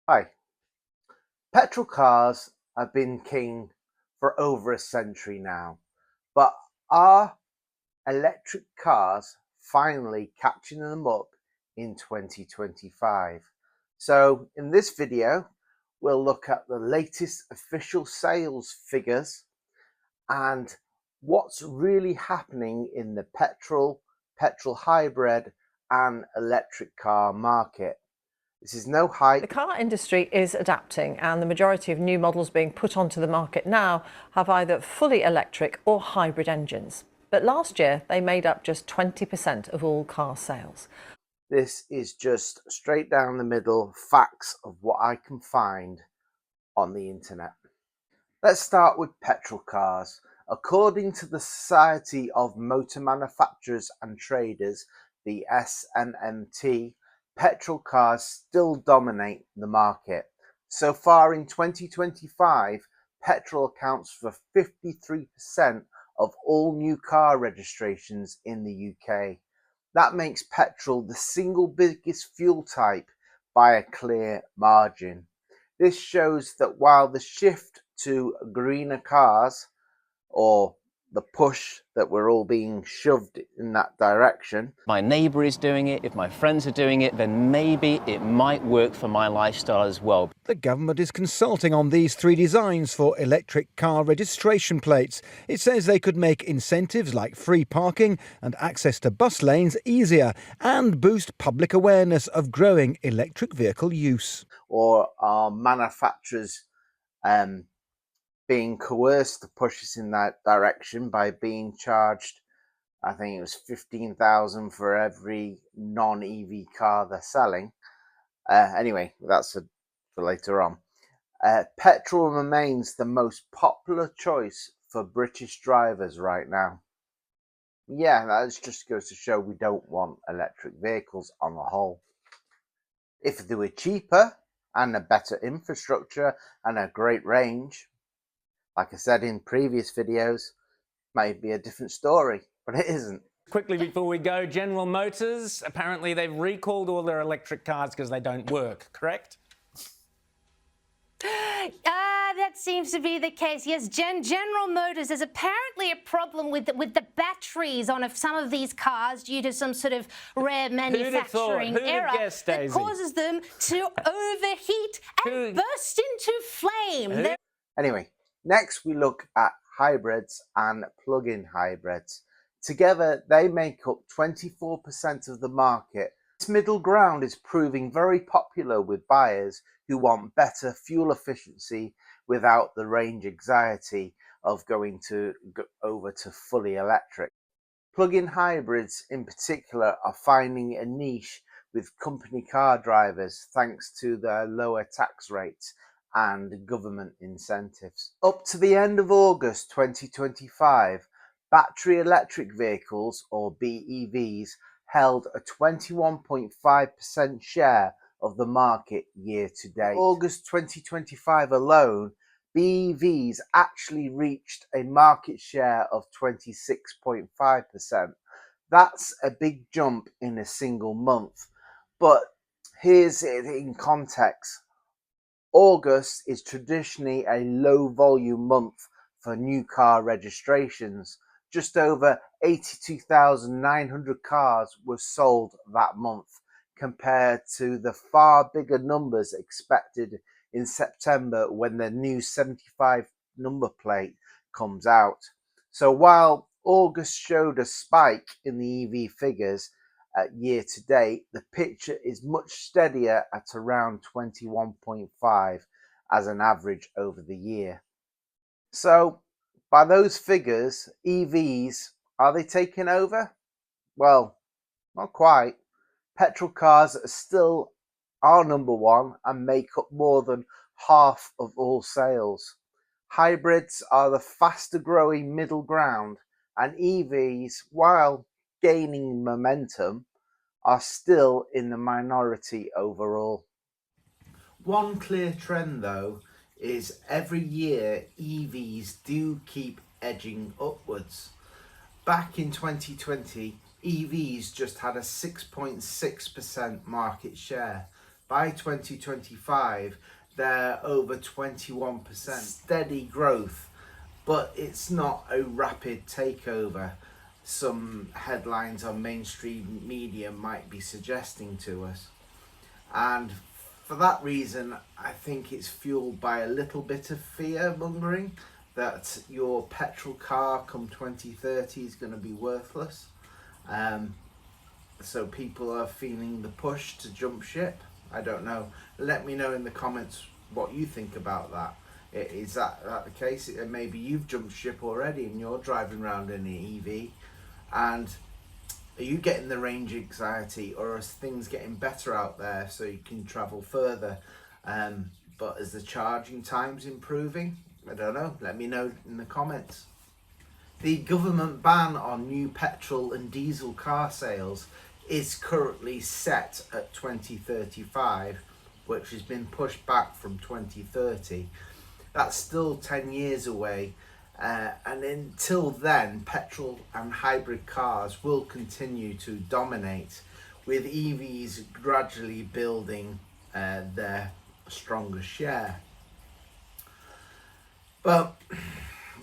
Hi. Petrol cars have been king for over a century now, but are electric cars finally catching them up in 2025? So in this video, we'll look at the latest official sales figures and what's really happening in the petrol hybrid and electric car market. This is no hype. The car industry is adapting, and the majority of new models being put onto the market now have either fully electric or hybrid engines. But last year, they made up just 20% of all car sales. This is just straight down the middle facts of what I can find on the internet. Let's start with petrol cars. According to the Society of Motor Manufacturers and Traders, the SMMT, petrol cars still dominate the market. So far in 2025, petrol accounts for 53% of all new car registrations in the UK. That makes petrol the single biggest fuel type by a clear margin. This shows that while the shift to greener cars, or the push that we're all being shoved in that direction. My neighbour is doing it, if my friends are doing it, then maybe it might work for my lifestyle as well. The government is consulting on these three designs for electric car registration plates. It says they could make incentives like free parking and access to bus lanes easier and boost public awareness of growing electric vehicle use. Or are manufacturers being coerced to push us in that direction by being charged, I think it was 15,000 for every non-EV car they're selling. Anyway, that's for later on. Petrol remains the most popular choice for British drivers right now. Yeah, that just goes to show we don't want electric vehicles on the whole. If they were cheaper and a better infrastructure and a great range, like I said in previous videos, might be a different story, but it isn't. Quickly before we go, General Motors, apparently they've recalled all their electric cars because they don't work, correct? That seems to be the case. Yes, General Motors, there's apparently a problem with the batteries on some of these cars due to some sort of rare manufacturing error that causes them to overheat and burst into flame. Anyway, next we look at hybrids and plug-in hybrids. Together, they make up 24% of the market. This middle ground is proving very popular with buyers who want better fuel efficiency without the range anxiety of going over to fully electric. Plug-in hybrids in particular are finding a niche with company car drivers thanks to their lower tax rates and government incentives. Up to the end of August 2025, battery electric vehicles, or BEVs, held a 21.5% share of the market year to date. August 2025 alone, BEVs actually reached a market share of 26.5%. That's a big jump in a single month, but here's it in context. August is traditionally a low volume month for new car registrations. Just over 82,900 cars were sold that month, compared to the far bigger numbers expected in September when the new 75 number plate comes out. So while August showed a spike in the EV figures year to date, the picture is much steadier at around 21.5 as an average over the year. So by those figures, EVs, are they taking over? Well, not quite. Petrol cars are still our number one and make up more than half of all sales. Hybrids are the faster growing middle ground, and EVs, while gaining momentum, are still in the minority overall. One clear trend though is every year EVs do keep edging upwards. Back in 2020, EVs just had a 6.6% market share. By 2025, they're over 21%. Steady growth, but it's not a rapid takeover some headlines on mainstream media might be suggesting to us. And for that reason, I think it's fueled by a little bit of fear mongering that your petrol car come 2030 is going to be worthless. So people are feeling the push to jump ship. I don't know. Let me know in the comments what you think about that. Is that the case? Maybe you've jumped ship already and you're driving around in an EV. And are you getting the range anxiety, or are things getting better out there so you can travel further? But is the charging times improving? I don't know. Let me know in the comments. The government ban on new petrol and diesel car sales is currently set at 2035, which has been pushed back from 2030. That's still 10 years away. And until then, petrol and hybrid cars will continue to dominate, with EVs gradually building their stronger share. But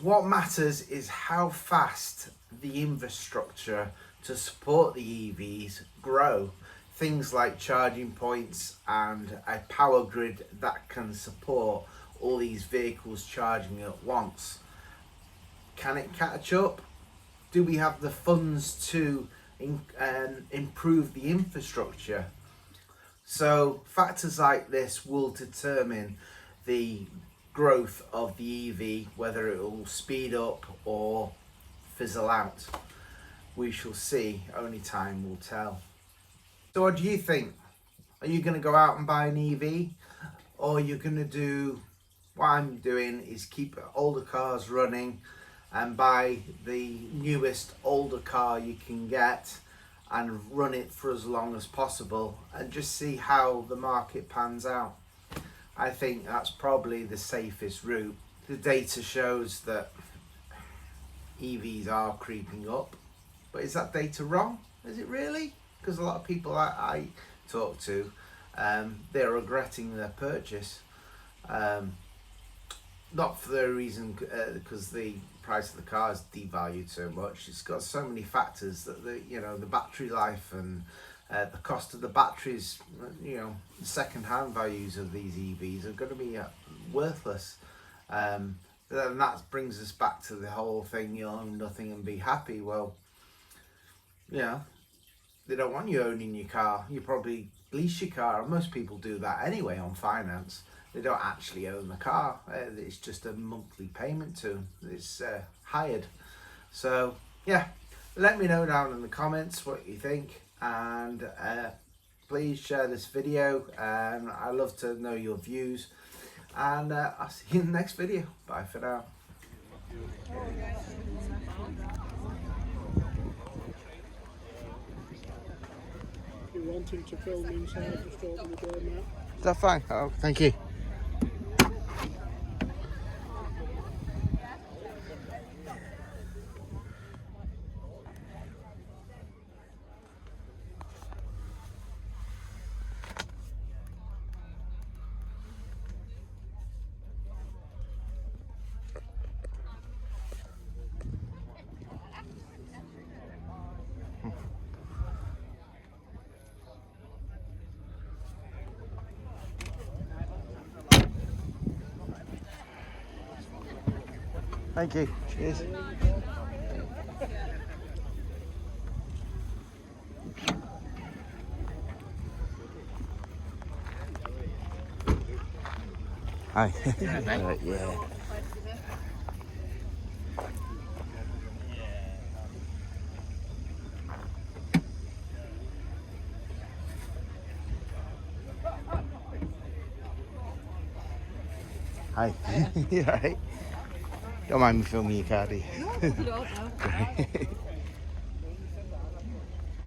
what matters is how fast the infrastructure to support the EVs grow. Things like charging points and a power grid that can support all these vehicles charging at once. Can it catch up? Do we have the funds to improve the infrastructure? So factors like this will determine the growth of the EV, whether it will speed up or fizzle out. We shall see. Only time will tell. So what do you think? Are you going to go out and buy an EV, or you're going to do what I'm doing, is keep older cars running and buy the newest older car you can get and run it for as long as possible and just see how the market pans out? I think that's probably the safest route. The data shows that EVs are creeping up, but is that data wrong? Is it really? Because a lot of people I talk to, they're regretting their purchase. Not for the reason because the price of the car is devalued so much. It's got so many factors that the battery life and the cost of the batteries, the second-hand values of these EVs are going to be worthless. And that brings us back to the whole thing: you'll own nothing and be happy. Well, they don't want you owning your car. You probably lease your car, and most people do that anyway on finance. They don't actually own the car. It's just a monthly payment to them. It's hired. So yeah, let me know down in the comments what you think, and please share this video. I love to know your views, and I'll see you in the next video. Bye for now. If you're wanting to film inside, just open the door now. Is that fine? Oh, thank you. Thank you. Cheers. Hi. Yeah. Hi. You alright? Don't mind me filming your car, do you? No, I don't know.